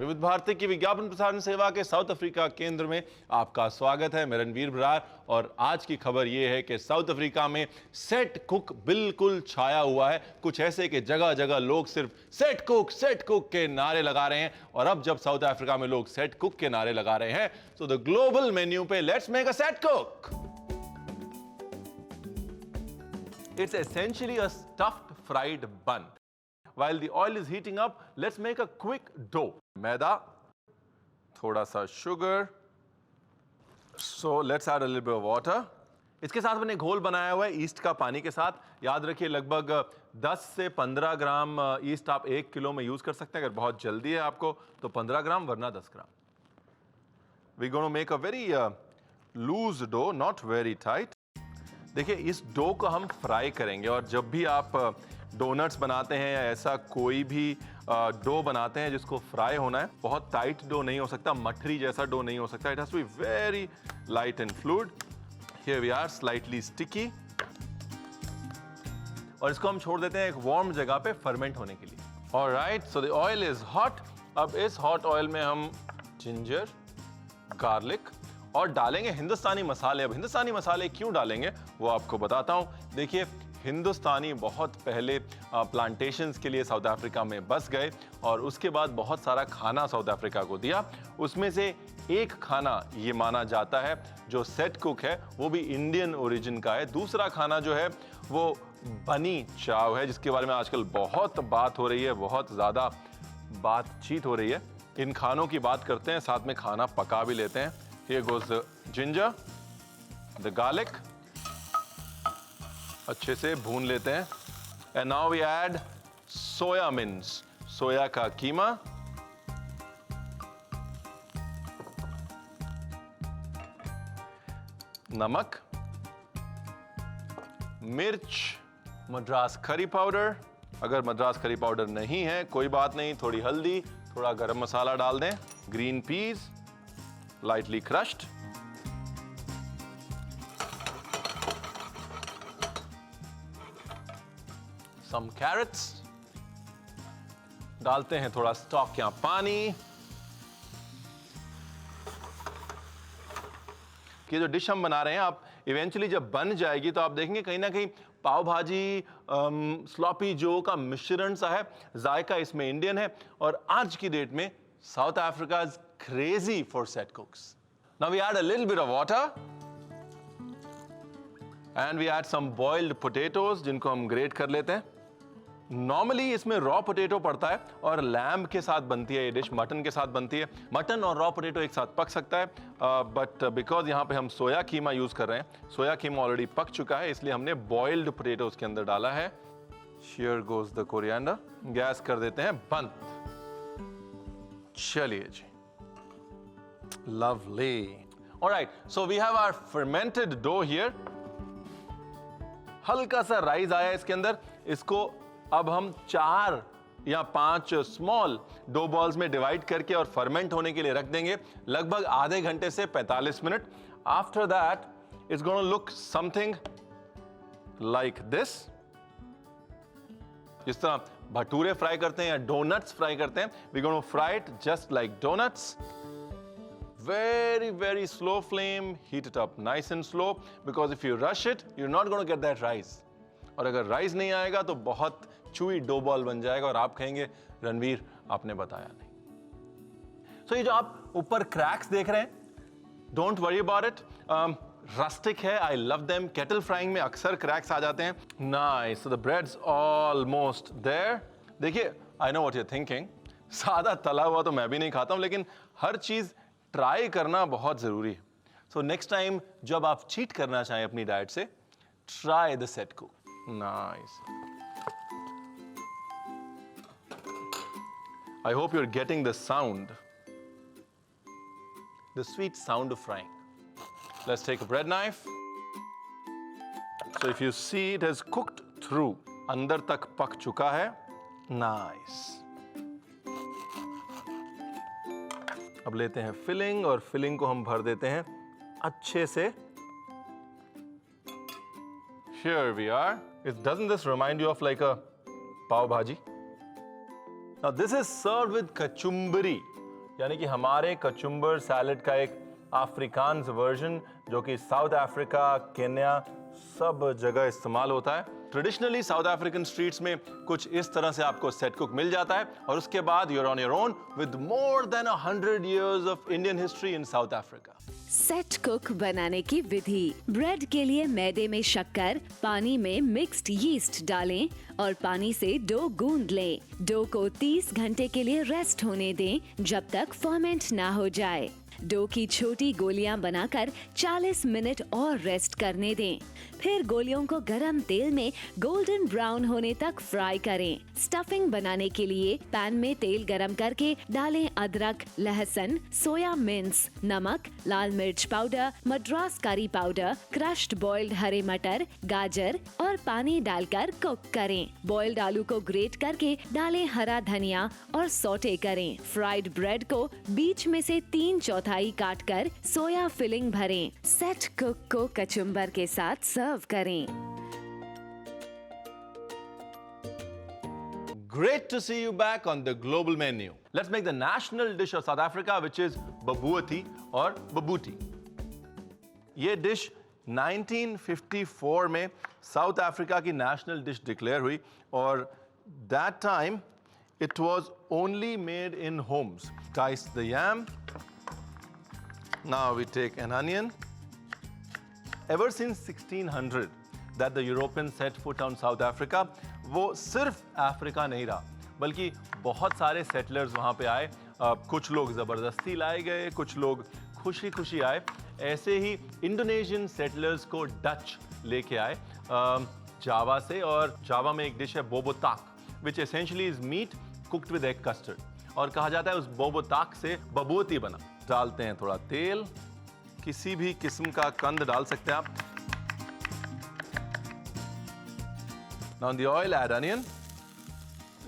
विविध भारती की विज्ञापन प्रसारण सेवा के साउथ अफ्रीका केंद्र में आपका स्वागत है। मैं रणवीर बरार और आज की खबर यह है कि साउथ अफ्रीका में सेट कुक बिल्कुल छाया हुआ है। कुछ ऐसे कि जगह जगह लोग सिर्फ सेट कुक के नारे लगा रहे हैं। और अब जब साउथ अफ्रीका में लोग सेट कुक के नारे लगा रहे हैं तो द ग्लोबल मेन्यू पे let's make a set cook. It's essentially a stuffed fried bun. While the oil is heating up, let's make a quick dough. मैदा, थोड़ा सा sugar. So let's add a little bit of water. इसके साथ मैंने घोल बनाया हुआ है east का पानी के साथ। याद रखिए लगभग 10 से 15 ग्राम ईस्ट आप 1 किलो में यूज कर सकते हैं। अगर बहुत जल्दी है आपको तो 15 ग्राम वरना 10 ग्राम। We're going to make a very loose dough, not very tight. देखिए इस डो को हम फ्राई करेंगे और जब भी आप डोनट्स बनाते हैं या ऐसा कोई भी डो बनाते हैं जिसको फ्राई होना है, बहुत टाइट डो नहीं हो सकता, मठरी जैसा डो नहीं हो सकता। It has to be very light and fluid. Here we are, slightly sticky. और इसको हम छोड़ देते हैं एक वार्म जगह पे फर्मेंट होने के लिए। Alright, so the oil is hot. अब इस हॉट ऑयल में हम जिंजर, गार्लिक और डालेंगे हिंदुस्तानी मसाले। अब हिंदुस्तानी मसाले क्यों डालेंगे वो आपको बताता हूं। देखिए हिंदुस्तानी बहुत पहले प्लांटेशंस के लिए साउथ अफ्रीका में बस गए और उसके बाद बहुत सारा खाना साउथ अफ्रीका को दिया। उसमें से एक खाना ये माना जाता है जो सेट कुक है वो भी इंडियन ओरिजिन का है। दूसरा खाना जो है वो बनी चाव है जिसके बारे में आजकल बहुत बात हो रही है, बहुत ज़्यादा बातचीत हो रही है। इन खानों की बात करते हैं, साथ में खाना पका भी लेते हैं। Here goes the ginger, the garlic. अच्छे से भून लेते हैं। And now we add soya mince, सोया का कीमा। नमक, मिर्च, मद्रास करी पाउडर। अगर मद्रास करी पाउडर नहीं है कोई बात नहीं, थोड़ी हल्दी, थोड़ा गरम मसाला डाल दें। Green peas lightly crushed. Some carrots. डालते हैं थोड़ा स्टॉक या पानी। कि जो डिश हम बना रहे हैं आप इवेंचुअली जब बन जाएगी तो आप देखेंगे कहीं ना कहीं पाव भाजी, स्लॉपी जो का मिश्रण सा है। जायका इसमें इंडियन है और आज की डेट में South Africa is crazy for set cooks. Now we add a little bit of water and we add some boiled potatoes जिनको हम ग्रेट कर लेते हैं। Normally इसमें raw potato पड़ता है और लैम्ब के साथ बनती है ये डिश, मटन के साथ बनती है। मटन और raw potato एक साथ पक सकता है बट बिकॉज यहाँ पे हम सोया कीमा यूज कर रहे हैं, सोया कीमा ऑलरेडी पक चुका है इसलिए हमने बॉइल्ड पोटेटोज के अंदर डाला है। Here goes the coriander. Gas कर देते हैं बंद। चलिए जी, lovely. All right, so we have our fermented dough here. हल्का सा राइस आया इसके अंदर। इसको अब हम 4 या 5 स्मॉल डो बॉल्स में डिवाइड करके और फर्मेंट होने के लिए रख देंगे लगभग आधे घंटे से 45 minute. After that it's gonna look something like this. जिस तरह भटूरे फ्राई करते हैं या डोनट्स फ्राई करते हैं, we gonna fry it just like doughnuts. very slow flame, heat it up nice and slow because if you rush it you're not going to get that rise. और अगर rice नहीं आएगा तो बहुत chewy dough ball बन जाएगा और आप कहेंगे रणवीर आपने बताया नहीं। So ये जो आप ऊपर क्रैक्स देख रहे हैं, don't worry about it, rustic है, I love them. Kettle frying में अक्सर क्रैक्स आ जाते हैं। Nice, so the breads almost there. देखिए I know what you are thinking, सादा तला हुआ तो मैं भी नहीं खाता हूं लेकिन हर चीज ट्राई करना बहुत जरूरी है। सो नेक्स्ट टाइम जब आप चीट करना चाहें अपनी डाइट से, try the set cook. Nice, I hope you are getting the sound, the sweet sound of frying. Let's take a bread knife. So if you see it has cooked through, अंदर तक पक चुका है। Nice. अब लेते हैं filling और filling को हम भर देते हैं अच्छे से। Here we are. Doesn't this remind you of like a pav bhaji? Now this is served with kachumbari. यानी कि हमारे कचुम्बर सैलेड का एक अफ्रीकान्स वर्जन जो कि साउथ अफ्रीका, केन्या सब जगह इस्तेमाल होता है। ट्रेडिशनली साउथ अफ्रीकन स्ट्रीट्स में कुछ इस तरह से आपको सेट कुक मिल जाता है और उसके बाद you're on your own with more than 100 years of Indian history in south Africa. Set cook बनाने की विधि। ब्रेड के लिए मैदे में शक्कर, पानी में मिक्स्ड यीस्ट डालें और पानी से डो गूंद लें। डो को 30 घंटे के लिए रेस्ट होने दें जब तक फर्मेंट ना हो जाए। डो की छोटी गोलियां बनाकर 40 मिनट और रेस्ट करने दें। फिर गोलियों को गरम तेल में गोल्डन ब्राउन होने तक फ्राई करें। स्टफिंग बनाने के लिए पैन में तेल गरम करके डालें अदरक, लहसुन, सोया मिंस, नमक, लाल मिर्च powder, Madras curry powder, crushed boiled हरे मटर, गाजर और पानी डालकर कुक करें। बॉइल्ड आलू को ग्रेट करके डालें हरा धनिया और सौटे करें। फ्राइड ब्रेड को बीच में से 3/4 काट कर सोया फिलिंग भरें। सेट कुक को कचुम्बर के साथ सर्व करें। Great to see you back on the global menu. Let's make the national dish of South Africa, which is babooti or babooti. ये डिश 1954 में साउथ अफ्रीका की नेशनल डिश डिक्लेयर हुई और that time it was only made in homes. Dice the yam. Now we take an onion. Ever since 1600 that the Europeans set foot on South Africa, वो सिर्फ Africa नहीं रहा बल्कि बहुत सारे सेटलर्स वहाँ पे आए। कुछ लोग ज़बरदस्ती लाए गए, कुछ लोग खुशी खुशी आए। ऐसे ही इंडोनेशियन सेटलर्स को डच लेके आए जावा से, और जावा में एक डिश है bobotie which essentially is meat cooked with egg custard, और कहा जाता है उस बोबोताक से बबूती बना। डालते हैं थोड़ा तेल, किसी भी किस्म का कंद डाल सकते हैं आप। Now in the oil add onion.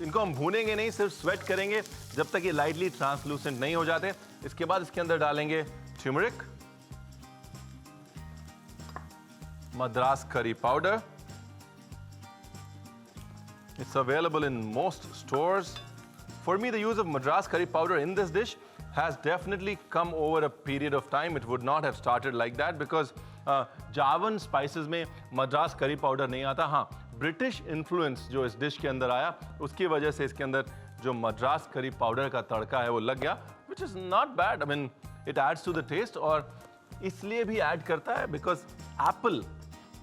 इनको हम भूनेंगे नहीं, सिर्फ स्वेट करेंगे जब तक ये लाइटली ट्रांसलूसेंट नहीं हो जाते। इसके बाद इसके अंदर डालेंगे turmeric, Madras curry powder. It's available in most stores. For me, the use of Madras curry powder in this dish has definitely come over a period of time. It would not have started like that because Javan spices में Madras curry powder नहीं आता। हाँ, British influence जो इस dish के अंदर आया उसकी वजह से इसके अंदर जो मद्रास करी पाउडर का तड़का है वो लग गया, which is not bad. I mean, it adds to the taste, और इसलिए भी ऐड करता है because apple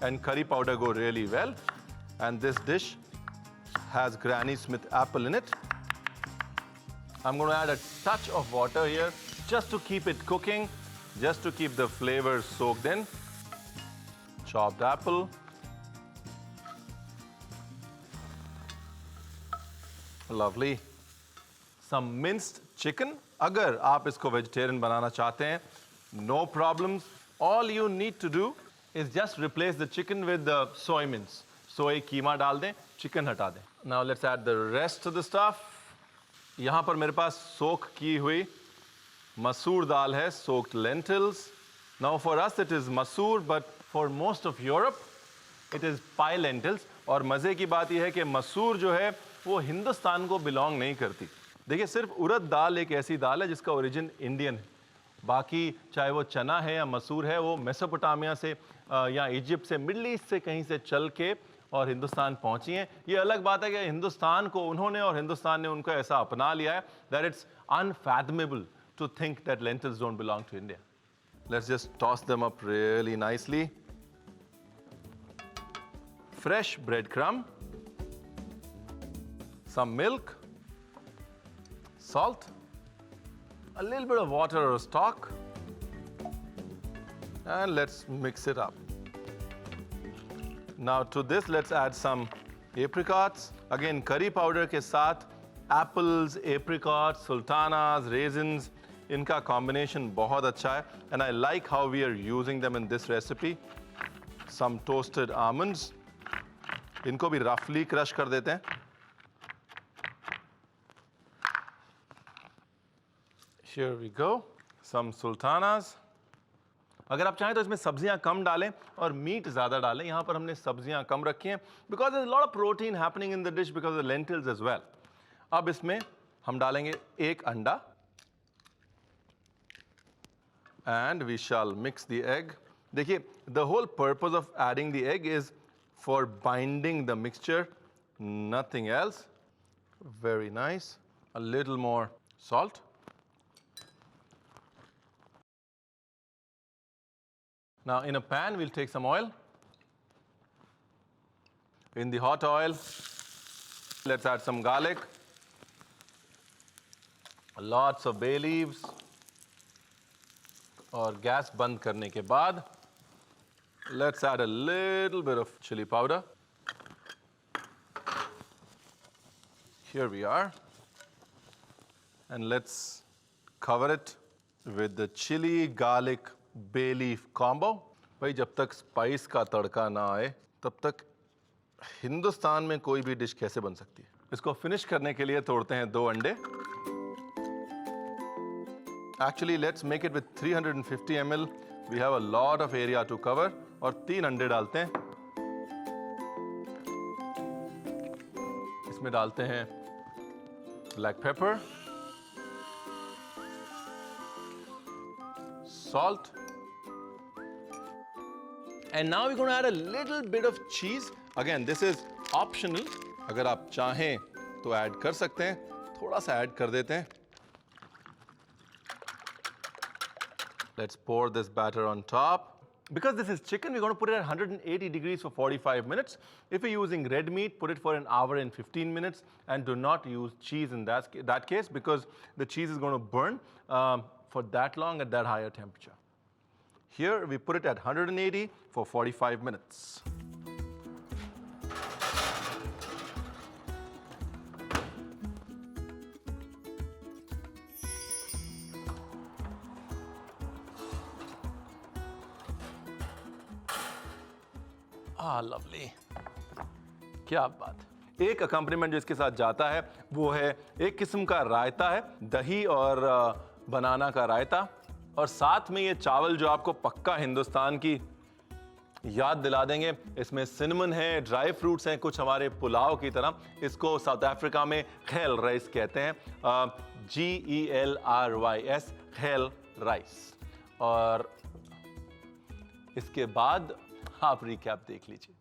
and curry powder go really well, and this dish has Granny Smith apple in it. I'm going to add a touch of water here just to keep it cooking, just to keep the flavors soaked in. Chopped apple. Lovely. Some minced chicken. अगर आप इसको vegetarian बनाना चाहते हैं, no problems. All you need to do is just replace the chicken with the soy mince. सोए कीमा डाल दें, chicken हटा दें। Now let's add the rest of the stuff. यहाँ पर मेरे पास सोक की हुई मसूर दाल है, soaked lentils. Now for us it is मसूर, but for most of Europe it is pie lentils. और मज़े की बात यह है कि मसूर जो है वो हिंदुस्तान को बिलोंग नहीं करती। देखिए, सिर्फ उड़द दाल एक ऐसी दाल है जिसका ओरिजिन इंडियन है। बाकी चाहे वो चना है या मसूर है, वो मेसोपोटामिया से या इजिप्ट से, मिडल ईस्ट से कहीं से चल के और हिंदुस्तान पहुंची हैं। ये अलग बात है कि हिंदुस्तान को उन्होंने और हिंदुस्तान ने उनको ऐसा अपना लिया है that it's unfathomable to think that lentils don't belong to India. Let's just toss them up really nicely. Fresh bread crumb, some milk, salt, a little bit of water or stock, and let's mix it up. Now to this let's add some apricots. Again, curry powder के साथ apples, apricots, sultanas, raisins, इनका combination बहुत अच्छा है, and I like how we are using them in this recipe. Some toasted almonds, इनको भी roughly crush कर देते हैं। Here we go. Some sultanas. अगर आप चाहें तो इसमें सब्जियां कम डालें और मीट ज़्यादा डालें। यहाँ पर हमने सब्जियां कम रखी हैं because there's a lot of protein happening in the dish because of the lentils as well. अब इसमें हम डालेंगे एक अंडा, and we shall mix the egg. देखिए, the whole purpose of adding the egg is for binding the mixture, nothing else. Very nice. A little more salt. Now in a pan, we'll take some oil. In the hot oil, let's add some garlic, lots of bay leaves, और gas बंद करने के बाद let's add a little bit of chili powder. Here we are. And let's cover it with the chili garlic bay leaf combo. भाई जब तक spice का तड़का ना आए तब तक हिंदुस्तान में कोई भी डिश कैसे बन सकती है? इसको फिनिश करने के लिए तोड़ते हैं 2 अंडे. Actually, let's make it with 350 ml. We have a lot of area to cover. और 3 अंडे डालते हैं. इसमें डालते हैं black pepper, salt, and now we're going to add a little bit of cheese. Again, this is optional. अगर आप चाहें तो ऐड कर सकते हैं. थोड़ा सा ऐड कर देते हैं. Let's pour this batter on top. Because this is chicken, we're going to put it at 180 degrees for 45 minutes. If you're using red meat, put it for 1 hour and 15 minutes. And do not use cheese in that case because the cheese is going to burn for that long at that higher temperature. Here, we put it at 180 for 45 minutes. Lovely, क्या बात. एक accompaniment जो इसके साथ जाता है वो है एक किस्म का रायता है, दही और बनाना का रायता, और साथ में ये चावल जो आपको पक्का हिंदुस्तान की याद दिला देंगे. इसमें सिनेमन है, ड्राई फ्रूट्स हैं, कुछ हमारे पुलाव की तरह. इसको साउथ अफ्रीका में खेल राइस कहते हैं, GELRYS, खेल राइस. और इसके बाद आप रिकैप देख लीजिए.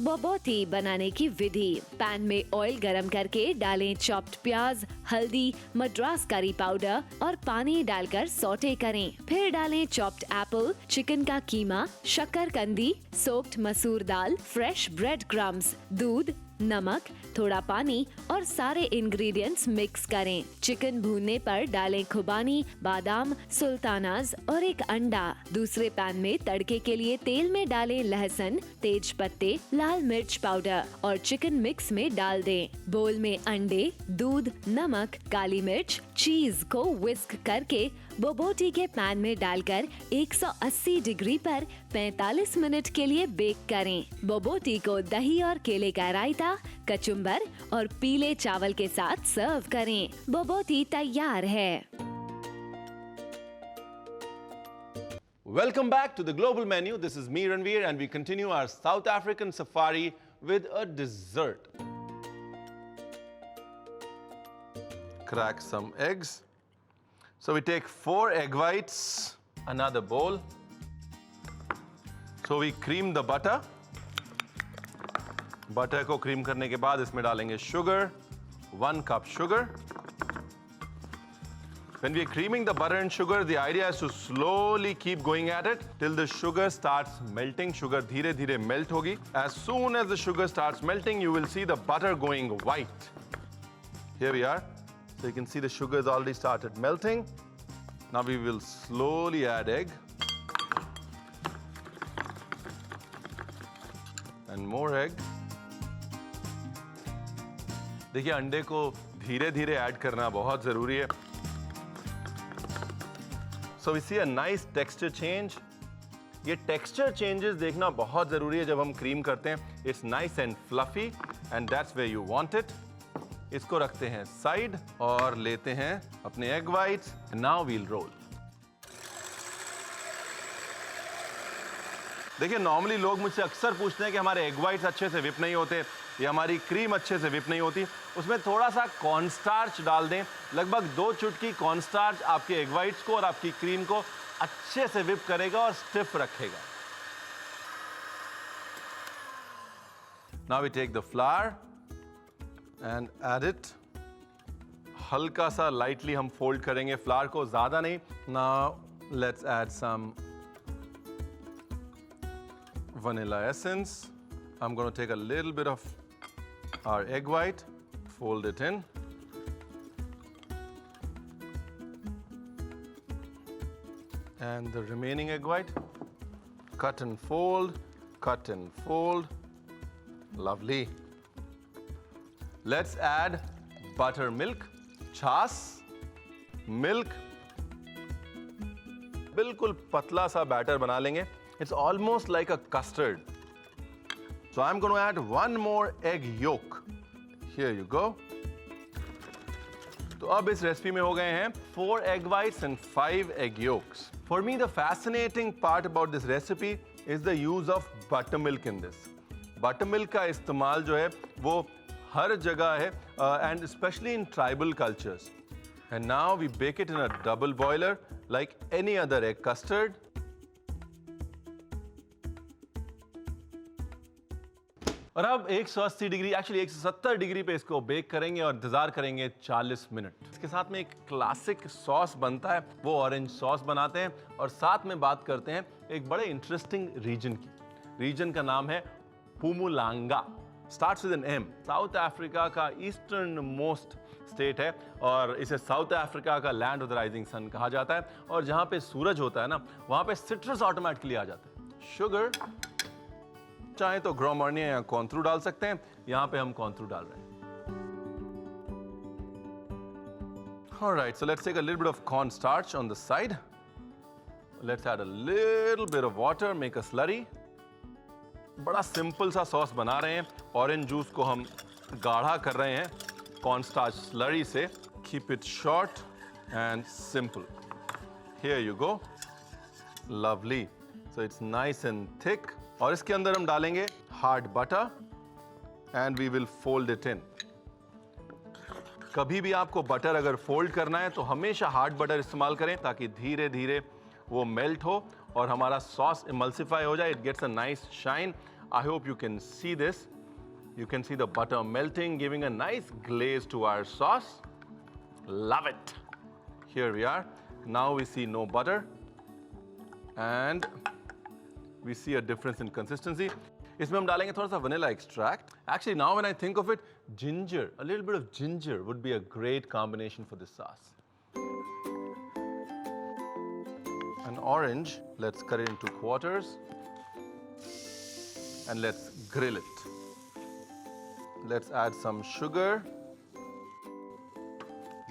बोबोटी बनाने की विधि. पैन में ऑयल गरम करके डालें चॉप्ड प्याज, हल्दी, मद्रास करी पाउडर और पानी डालकर सौटे करें. फिर डालें चॉप्ड एप्पल, चिकन का कीमा, शक्करकंदी, सोक्ड मसूर दाल, फ्रेश ब्रेड क्रम्स, दूध, नमक, थोड़ा पानी और सारे इंग्रेडिएंट्स मिक्स करें. चिकन भूनने पर डालें खुबानी, बादाम, सुल्तानाज और एक अंडा. दूसरे पैन में तड़के के लिए तेल में डालें लहसुन, तेज पत्ते, लाल मिर्च पाउडर और चिकन मिक्स में डाल दें. बोल में अंडे, दूध, नमक, काली मिर्च, चीज को विस्क करके बोबोटी के पैन में डालकर 180 डिग्री पर 45 मिनट के लिए बेक करें. बोबोटी को दही और केले का रायता, कचुम्बर और पीले चावल के साथ सर्व करें. बोबोटी तैयार है. Welcome back to the Global Menu. This is me, Ranveer, and we continue our South African safari with a dessert. Crack some eggs. So we take 4 egg whites, another bowl. So we cream the butter. Butter को cream करने के बाद इसमें डालेंगे sugar, 1 cup sugar. When we're creaming the butter and sugar, the idea is to slowly keep going at it till the sugar starts melting. Sugar धीरे धीरे melt होगी. As soon as the sugar starts melting, you will see the butter going white. Here we are. So you can see the sugar has already started melting. Now we will slowly add egg. And more egg. देखिए अंडे को धीरे धीरे add करना बहुत जरूरी है. So we see a nice texture change. ये texture changes देखना बहुत जरूरी है जब हम cream करते हैं. It's nice and fluffy and that's where you want it. इसको रखते हैं साइड और लेते हैं अपने egg whites. Now we'll roll. देखिए नॉर्मली लोग मुझसे अक्सर पूछते हैं कि हमारे एग वाइट्स अच्छे से विप नहीं होते या हमारी क्रीम अच्छे से विप नहीं होती. उसमें थोड़ा सा कॉर्नस्टार्च डाल दें. लगभग 2 चुटकी कॉर्नस्टार्च आपके एग वाइट्स को और आपकी क्रीम को अच्छे से whip करेगा और stiff रखेगा. Now we take the flour and add it. हल्का सा lightly हम fold करेंगे flour को, ज़्यादा नहीं. Now let's add some vanilla essence. I'm going to take a little bit of our egg white, fold it in. And the remaining egg white, cut and fold, cut and fold. Lovely. Let's add buttermilk, छाछ, milk. बिल्कुल पतला सा batter बना लेंगे. It's almost like a custard. So I'm going to add one more egg yolk. Here you go. तो अब इस recipe में हो गए हैं 4 egg whites and 5 egg yolks. For me, the fascinating part about this recipe is the use of buttermilk in this. Buttermilk का इस्तेमाल जो है वो हर जगह है, and especially in tribal cultures. And now we bake it in a double boiler like any other egg custard. और अब 180 degree, actually 170 degree पे इसको बेक करेंगे और इंतजार करेंगे 40 मिनट. इसके साथ में एक क्लासिक सॉस बनता है, वो ऑरेंज सॉस बनाते हैं. और साथ में बात करते हैं एक बड़े इंटरेस्टिंग रीजन की. रीजन का नाम है Mpumalanga. Starts with an M. South Africa का ईस्टर्न मोस्ट स्टेट है और इसे साउथ अफ्रीका का land of the rising sun कहा जाता है. और जहाँ पे सूरज होता है ना, वहाँ पे सिट्रस ऑटोमेटिकली आ जाता है. शुगर, चाहे तो ग्रोमर्निया या कॉर्नथ्रू डाल सकते हैं. यहाँ पे हम कॉर्नथ्रू डाल रहे हैं. Alright, so let's take a little bit of cornstarch on the side. Let's add a little bit of water, make a slurry. बड़ा सिंपल सा सॉस बना रहे हैं. ऑरेंज जूस को हम गाढ़ा कर रहे हैं कॉर्नस्टार्च स्लरी से. Keep it short and simple. Here you go. Lovely. So it's nice and thick. और इसके अंदर हम डालेंगे hard butter and we will fold it in. कभी भी आपको बटर अगर फोल्ड करना है तो हमेशा हार्ड बटर इस्तेमाल करें ताकि धीरे धीरे वो मेल्ट हो और हमारा सॉस इमल्सिफाई हो जाए. It gets a nice shine. I hope you can see this. You can see the butter melting, giving a nice glaze to our sauce. Love it. Here we are. Now we see no butter and we see a difference in consistency. इसमें हम डालेंगे थोड़ा सा vanilla extract. Actually, now when I think of it, ginger, a little bit of ginger would be a great combination for this sauce. An orange, let's cut it into quarters and let's grill it. Let's add some sugar.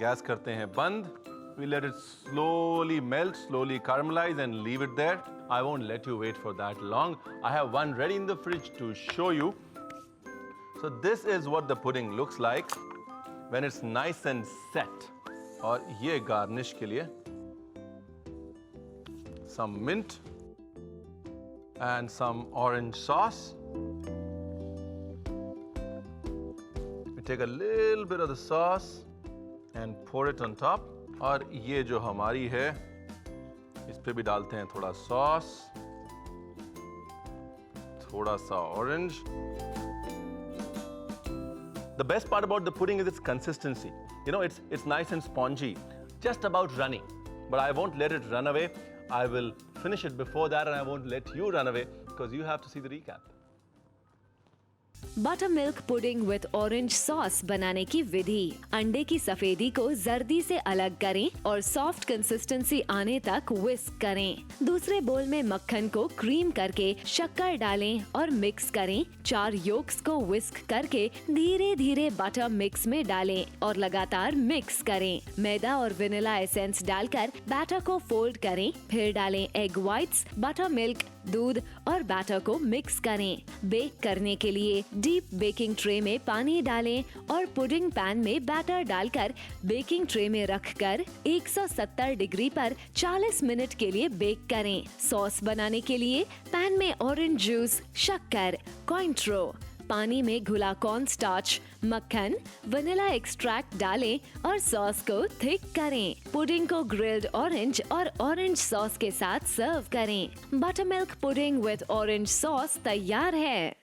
Gas करते हैं बंद. We let it slowly melt, slowly caramelize and leave it there. I won't let you wait for that long. I have one ready in the fridge to show you. So this is what the pudding looks like when it's nice and set. और ये garnish के लिए some mint and some orange sauce. We take a little bit of the sauce and pour it on top. और ये जो हमारी है इस पे भी डालते हैं थोड़ा सॉस, थोड़ा सा orange. The best part about the pudding is its consistency. You know, it's nice and spongy, just about runny. But I won't let it run away. I will finish it before that and I won't let you run away because you have to see the recap. Buttermilk pudding with orange sauce बनाने की विधि. अंडे की सफेदी को जर्दी से अलग करें और सॉफ्ट कंसिस्टेंसी आने तक विस्क करें. दूसरे बोल में मक्खन को क्रीम करके शक्कर डालें और मिक्स करें. 4 योक्स को विस्क करके धीरे धीरे बटर मिक्स में डालें और लगातार मिक्स करें. मैदा और वेनिला एसेंस डालकर बैटर को फोल्ड करें. फिर डालें एग व्हाइट्स, बटर मिल्क, दूध और बैटर को मिक्स करें. बेक करने के लिए डीप बेकिंग ट्रे में पानी डालें और पुडिंग पैन में बैटर डालकर बेकिंग ट्रे में रखकर 170 डिग्री पर 40 मिनट के लिए बेक करें. सॉस बनाने के लिए पैन में ऑरेंज जूस, शक्कर, कॉर्नथ्रो, पानी में घुला कॉर्न स्टार्च, मक्खन, वनीला एक्सट्रैक्ट डालें और सॉस को थिक करें। पुडिंग को ग्रिल्ड ऑरेंज और ऑरेंज सॉस के साथ सर्व करें। Buttermilk pudding with orange sauce तैयार है।